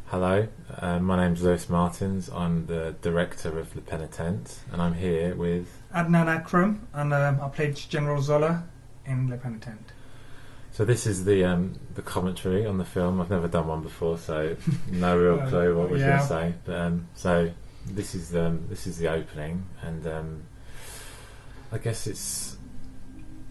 Hello, my name's Lewis Martins. I'm the director of The Penitent, and I'm here with Adnan Akram, and I played General Zola in Le Penitent. So this is the commentary on the film. I've never done one before, so no real clue what we're going to say. But so this is the opening, and I guess it's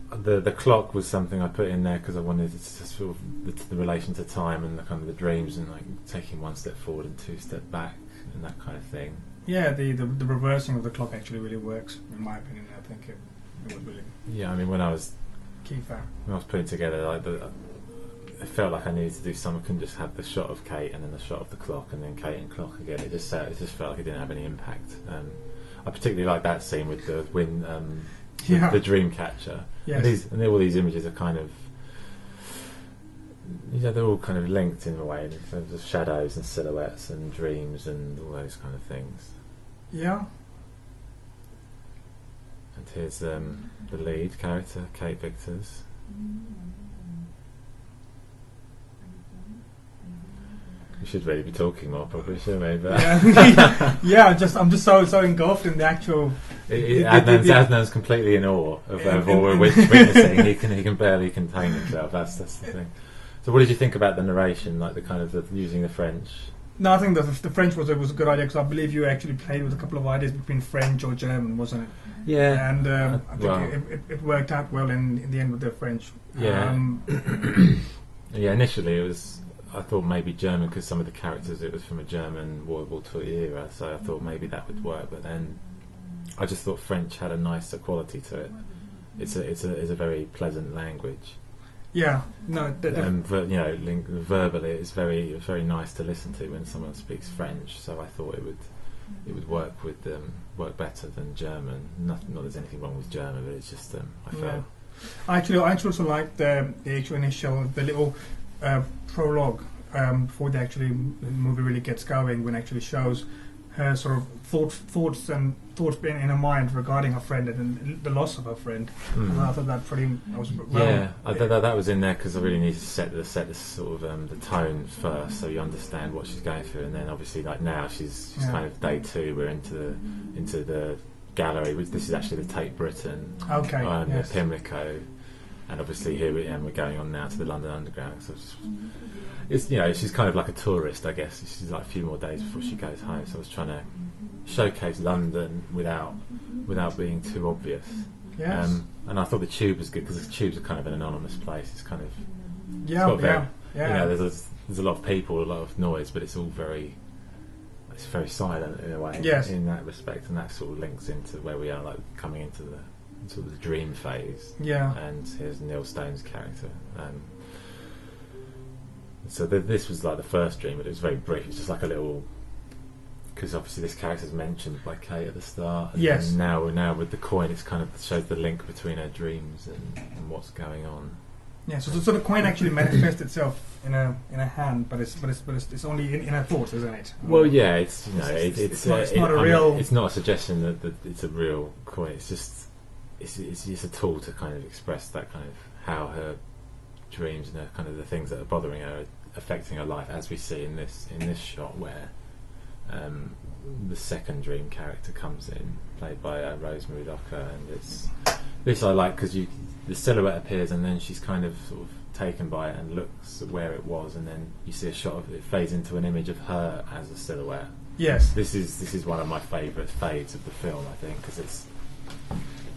the clock was something I put in there because I wanted to sort of the relation to time and the kind of the dreams and like taking one step forward and two step back and that kind of thing. Yeah, the reversing of the clock actually really works, in my opinion. I think it was really Yeah, I mean when I was key fact. When I was putting together, like it felt like I needed to do something. I couldn't just have the shot of Kate and then the shot of the clock and then Kate and clock again. It just felt like it didn't have any impact. I particularly like that scene with the the dream catcher. Yes. And all these images are kind of, they're all kind of linked in a way in terms of shadows and silhouettes and dreams and all those kind of things. Yeah. And here's the lead character, Kate Victors. We should really be talking more, probably, shouldn't we? But yeah. I'm just so engulfed in the actual. Adnan's completely in awe of all we're witnessing. He can barely contain himself. That's the thing. So, what did you think about the narration, like the kind of using the French? No, I think the French was a good idea because I believe you actually played with a couple of ideas between French or German, wasn't it? Yeah, and I think it worked out well in the end with the French. Yeah, yeah. Initially, it was. I thought maybe German because some of the characters it was from a German World War II era, so I thought maybe that would work. But then I just thought French had a nicer quality to it. It's a very pleasant language. Yeah, no. Verbally, it's very nice to listen to when someone speaks French. So I thought it would work better than German. Not there's anything wrong with German, but it's just I felt. Yeah. I actually also liked the actual initial little prologue before the movie really gets going, when it actually shows her sort of thoughts being in her mind regarding her friend and the loss of her friend. And I thought that I thought that was in there because I really needed to set the sort of the tone first, so you understand what she's going through, and then obviously like now she's kind of day two. We're into the gallery. This is actually the Tate Britain, the Pimlico. And obviously here we're going on now to the London Underground. So she's kind of like a tourist, I guess. She's like a few more days before she goes home. So I was trying to showcase London without being too obvious. Yes. And I thought the Tube was good because the Tube's are kind of an anonymous place. It's kind of there's a lot of people, a lot of noise, but it's all very silent in a way. Yes. In that respect, and that sort of links into where we are, like coming into the sort of the dream phase. Yeah. And here's Neil Stone's character. So this was like the first dream, but it was very brief. It's just like a little, because obviously this character's mentioned by Kate at the start. And yes. And now with the coin, it's kind of shows the link between her dreams and what's going on. Yeah. So the coin actually manifests itself in a hand, but it's only in her thoughts, isn't it? Well, yeah. It's it's not a real. It's not a suggestion that it's a real coin. It's just. It's just a tool to kind of express that kind of how her dreams and her kind of the things that are bothering her are affecting her life, as we see in this shot where the second dream character comes in, played by Rosemary Docker, and this I like because the silhouette appears and then she's kind of sort of taken by it and looks at where it was, and then you see a shot of it fades into an image of her as a silhouette. Yes, this is one of my favourite fades of the film, I think, because it's.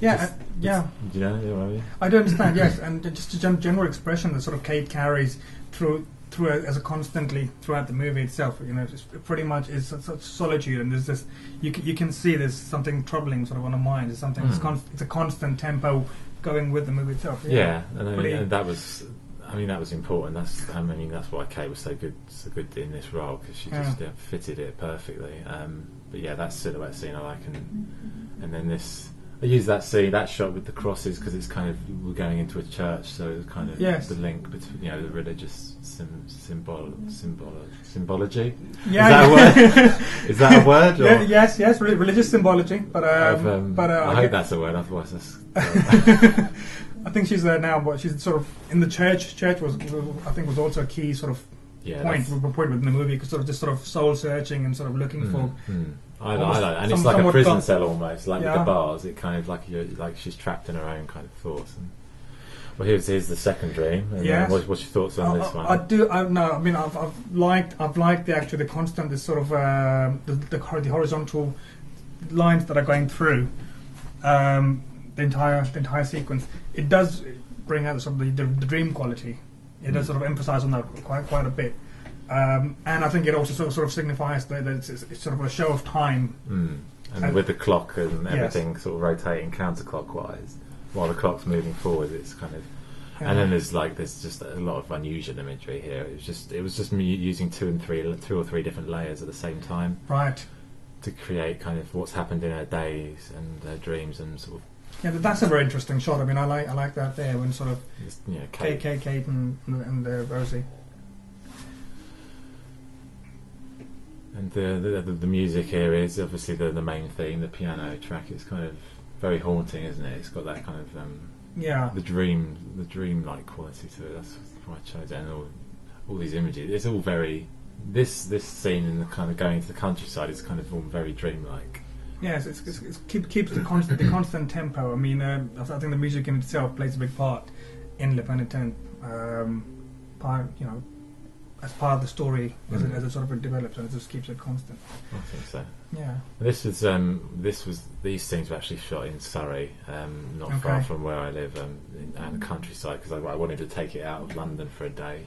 Yeah, do you know what I mean? I do understand. Yes, and just a general expression that sort of Kate carries through as a constantly throughout the movie itself. It pretty much is such solitude, and there's this. You can see there's something troubling sort of on her mind. It's something. It's a constant tempo going with the movie itself. Yeah, and that was. I mean, that was important. That's why Kate was so good in this role, because she just fitted it perfectly. But yeah, that silhouette scene I like, and then this. I use that shot with the crosses because it's kind of we're going into a church, so it's kind of the link between the religious symbology. Yeah, is that a word? Or? Yes, religious symbology. But I hope that's a word. Otherwise, that's. I think she's there now, but she's sort of in the church. Church was I think was also a key sort of point within the movie, because sort of just sort of soul searching and sort of looking for. I like, and it's like a prison cell almost, like with the bars. It kind of like she's trapped in her own kind of thoughts. And, well, here's the second dream. And what's your thoughts on this one? I've liked the constant, this sort of the horizontal lines that are going through the entire sequence. It does bring out sort of the dream quality. It does sort of emphasise on that quite a bit. And I think it also sort of signifies that it's sort of a show of time. And with the clock and everything sort of rotating counterclockwise while the clock's moving forward, it's kind of... And then there's just a lot of unusual imagery here. It was just me using two or three different layers at the same time. Right. To create kind of what's happened in her days and her dreams and sort of... Yeah, that's a very interesting shot. I mean, I like that there when sort of Kate and Rosie. And the music here is obviously the main theme, the piano track. It's kind of very haunting, isn't it? It's got that kind of the dream-like quality to it. That's why I chose it. And all these images. It's all very this scene in the kind of going to the countryside is kind of all very dreamlike. Yes, it keeps the constant tempo. I mean, I think the music in itself plays a big part in Le Penitent. As part of the story as it sort of develops, and it just keeps it constant. I think so. Yeah. These scenes were actually shot in Surrey, not far from where I live, out in the countryside, because I wanted to take it out of London for a day,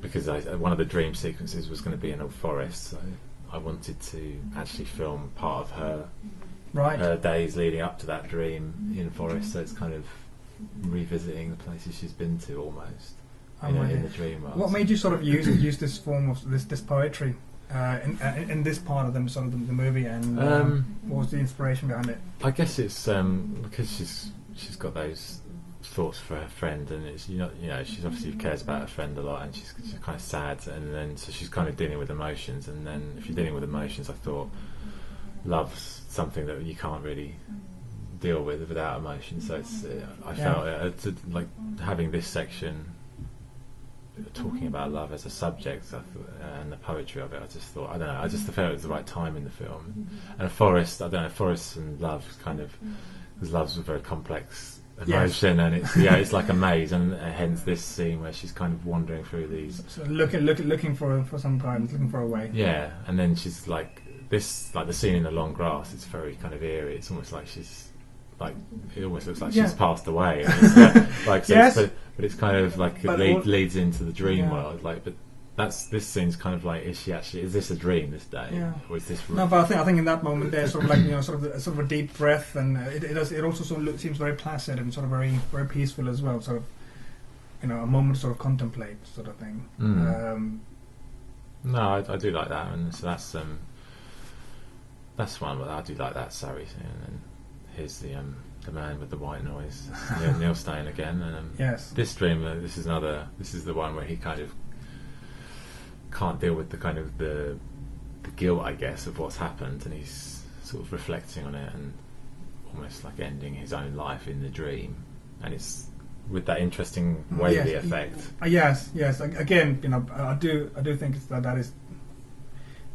because one of the dream sequences was going to be in a forest, so I wanted to actually film part of her days leading up to that dream in forest. So it's kind of revisiting the places she's been to almost. In the dream world. What made you sort of use this form of this poetry in this part of the movie, and what was the inspiration behind it? I guess it's because she's got those thoughts for her friend, and it's she's obviously cares about her friend a lot, and she's kind of sad, and then so she's kind of dealing with emotions, and then if you're dealing with emotions, I thought love's something that you can't really deal with without emotion. So I felt like having this section talking about love as a subject, and the poetry of it, I just felt it was the right time in the film. And forest and love kind of, because love's a very complex emotion, and it's like a maze, and hence this scene where she's kind of wandering through these, so looking for some guidance, looking for a way. Yeah, and then she's like this, like the scene in the long grass. It's very kind of eerie. It's almost like she's like, it almost looks like she's passed away. And it's but it's kind of like it leads into the dream world. Like, but this scene's kind of like, is this a dream this day? Yeah. Or is this? No, but I think in that moment there's sort of like sort of a deep breath, and it also sort of seems very placid and sort of very very peaceful as well. Sort of a moment to sort of contemplate, sort of thing. No, I do like that, and so that's one. But I do like that Surrey scene. And here's the man with the white noise, Neil Stein again. And yes, this dream, this is the one where he kind of can't deal with the kind of the guilt, I guess, of what's happened, and he's sort of reflecting on it and almost like ending his own life in the dream, and it's with that interesting wavy effect. Yes. Again, I do think that is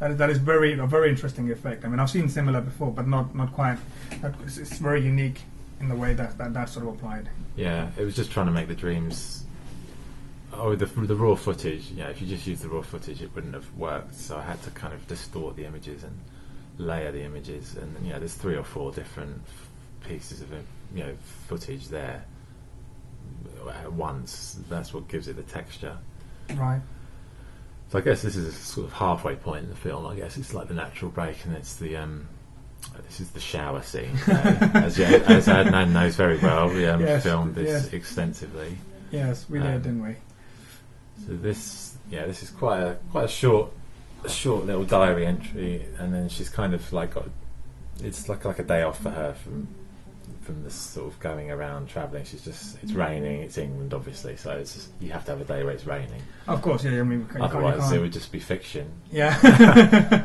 a very interesting effect. I mean, I've seen similar before, but not quite. It's very unique in the way that sort of applied. Yeah, it was just trying to make the dreams. Oh, the raw footage. Yeah, if you just used the raw footage, it wouldn't have worked. So I had to kind of distort the images and layer the images, and there's 3 or 4 different pieces of footage there at once. That's what gives it the texture. Right. So I guess this is a sort of halfway point in the film. I guess it's like the natural break, and it's the this is the shower scene. As Adnan knows very well, we filmed this extensively. Yes, we did, didn't we? So this is quite a short little diary entry, and then she's kind of like it's like a day off for her from this sort of going around travelling. It's raining. It's England, obviously, so it's just, you have to have a day where it's raining. Of course, yeah. I mean, otherwise it would just be fiction. Yeah.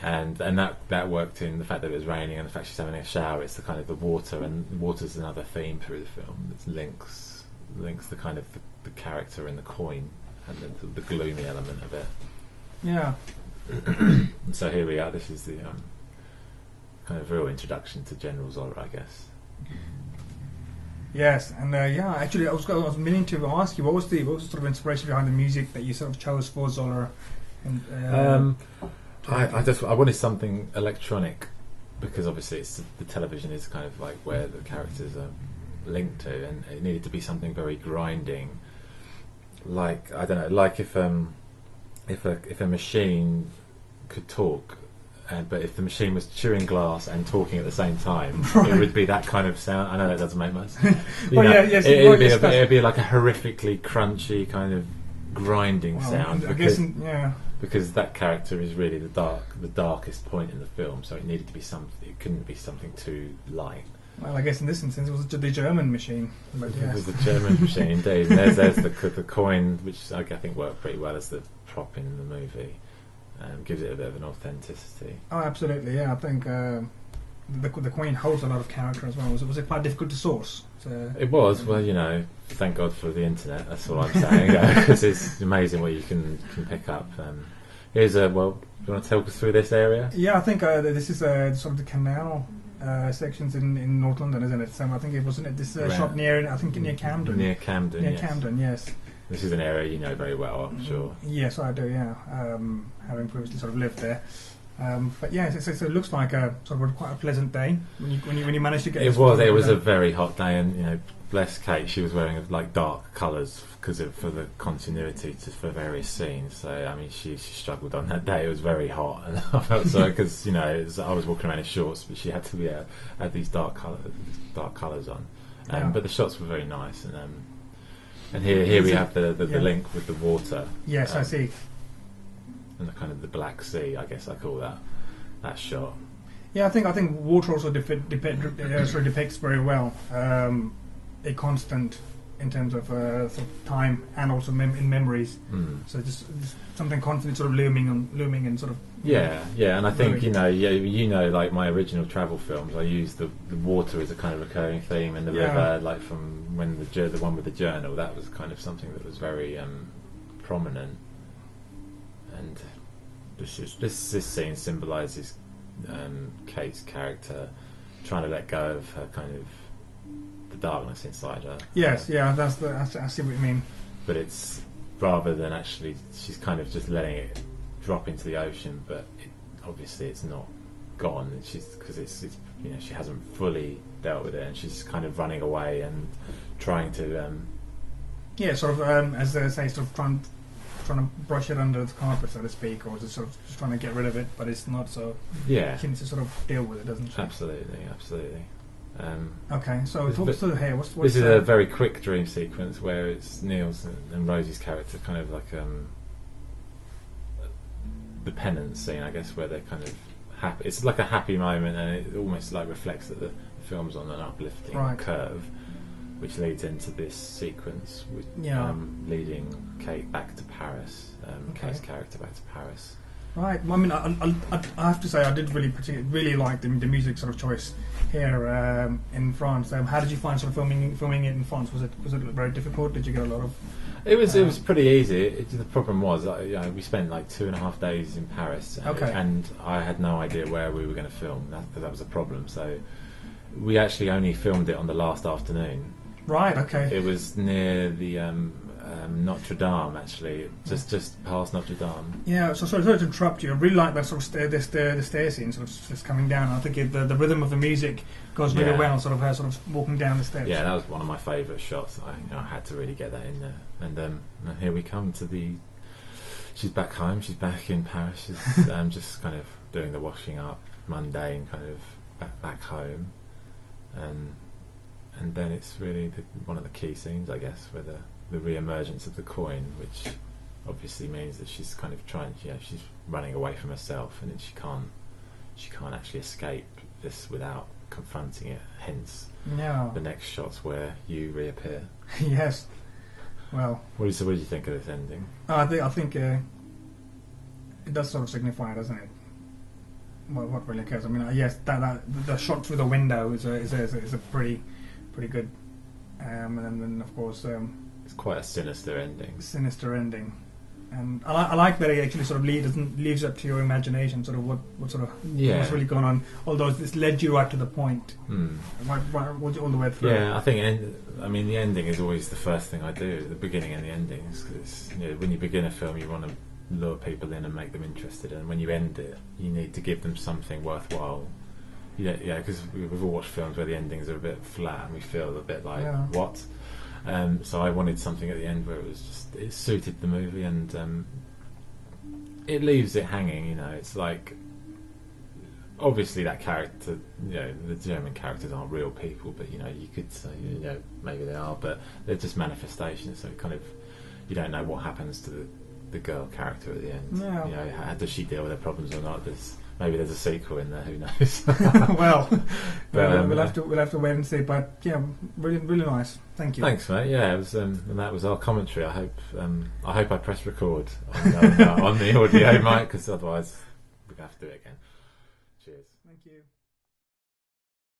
and that worked in the fact that it was raining and the fact she's having a shower. It's the kind of the water, and the water's another theme through the film. It links the kind of the character and the coin and the gloomy element of it. Yeah. So here we are. This is the kind of real introduction to General Zoller, I guess. Yes, and actually, I was meaning to ask you what was the sort of inspiration behind the music that you sort of chose for Zoller? And I wanted something electronic because obviously the television is kind of like where the characters are linked to, and it needed to be something very grinding. Like, I don't know, like if a machine could talk, but if the machine was chewing glass and talking at the same time, right. It would be that kind of sound. I know that doesn't make much. It'd be like a horrifically crunchy kind of grinding sound. Because that character is really the darkest point in the film, so it needed to be something. It couldn't be something too light. Well, I guess in this instance it was the German machine. But It was the German machine, indeed. And there's the coin, which I think worked pretty well as the prop in the movie. Gives it a bit of an authenticity. Oh, absolutely, yeah. I think the coin holds a lot of character as well. Was it quite difficult to source? It was. Well, thank God for the internet. That's all I'm saying. Because it's amazing what you can pick up. Here's do you want to take us through this area? Yeah, I think this is sort of the canal sections in North London, isn't it? So I think it wasn't this shop near Camden. Near Camden. Near yes. Camden, yes. This is an area you know very well, I'm sure. Yes, I do. Yeah, having previously sort of lived there. But yeah, so it looks like a sort of quite a pleasant day when you managed to get. It was a very hot day, and bless Kate, she was wearing like dark colours for the continuity for various scenes. So I mean, she struggled on that day. It was very hot, and I felt sorry because I was walking around in shorts, but she had to had these dark colours on. But the shots were very nice, and here we have the link with the water. Yes, I see. And the kind of the Black Sea, I guess I call that shot. Yeah, I think water also depicts very well a constant in terms of sort of time and also in memories. So just something constantly sort of looming and sort of. Yeah, and I think like my original travel films, I used the water as a kind of recurring theme, and the river, like from when the one with the journal, that was kind of something that was very prominent. And this scene symbolises Kate's character trying to let go of her kind of the darkness inside her. Yes, I see what you mean. But it's rather than actually, she's kind of just letting it drop into the ocean. But obviously, it's not gone. Because she hasn't fully dealt with it, and she's kind of running away and trying to. Sort of as they say, sort of trying to brush it under the carpet, so to speak, or just sort of just trying to get rid of it, but it's not so. Yeah. She needs to sort of deal with it, doesn't she? Absolutely. Okay, so talk us through here. What's this is a very quick dream sequence where it's Neil's and Rosie's character, kind of like the Penitent scene, I guess, where they're kind of happy. It's like a happy moment, and it almost like reflects that the film's on an uplifting curve, which leads into this sequence with leading Kate back to Paris. Kate's character back to Paris. Right. I mean, I have to say I did really like the music sort of choice here in France. How did you find sort of filming it in France? Was it very difficult? Did you get a lot of? It was pretty easy. The problem was we spent like 2.5 days in Paris, and I had no idea where we were going to film. That was a problem. So we actually only filmed it on the last afternoon. Right. Okay. It was near the Notre Dame, actually, just past Notre Dame. Yeah. So sorry to interrupt you. I really like that sort of the stair scene, sort of just coming down. I think the rhythm of the music goes really well. Sort of her sort of walking down the steps. Yeah, that was one of my favourite shots. I had to really get that in there. And here we come to the. She's back home. She's back in Paris. She's just kind of doing the washing up, mundane kind of back home, and then it's really one of the key scenes, I guess, where the re-emergence of the coin, which obviously means that she's kind of she's running away from herself, and then she can't actually escape this without confronting it. Hence, the next shot's where you reappear. Yes. Well, what do you think of this ending? I think it does sort of signify, doesn't it? What really occurs? I mean, yes, that the shot through the window is a pretty good, and then of course It's quite a sinister ending. Sinister ending. And I like that it actually sort of leaves up to your imagination, sort of what sort of what's really going on. Although this led you right to the point, all the way through. Yeah, I think. The ending is always the first thing I do. The beginning and the endings, because when you begin a film, you want to lure people in and make them interested, and when you end it, you need to give them something worthwhile. Because we've all watched films where the endings are a bit flat, and we feel a bit like what. So I wanted something at the end where it suited the movie, and it leaves it hanging. It's like, obviously that character, the German characters aren't real people, but you could say maybe they are, but they're just manifestations. So kind of, you don't know what happens to the girl character at the end. Yeah. How does she deal with her problems or not? Maybe there's a sequel in there. Who knows? Well, we'll have to wait and see. But yeah, really, really nice. Thank you. Thanks, mate. Yeah, it was, and that was our commentary. I hope I press record on the audio, Mike, because otherwise we're gonna have to do it again. Cheers. Thank you.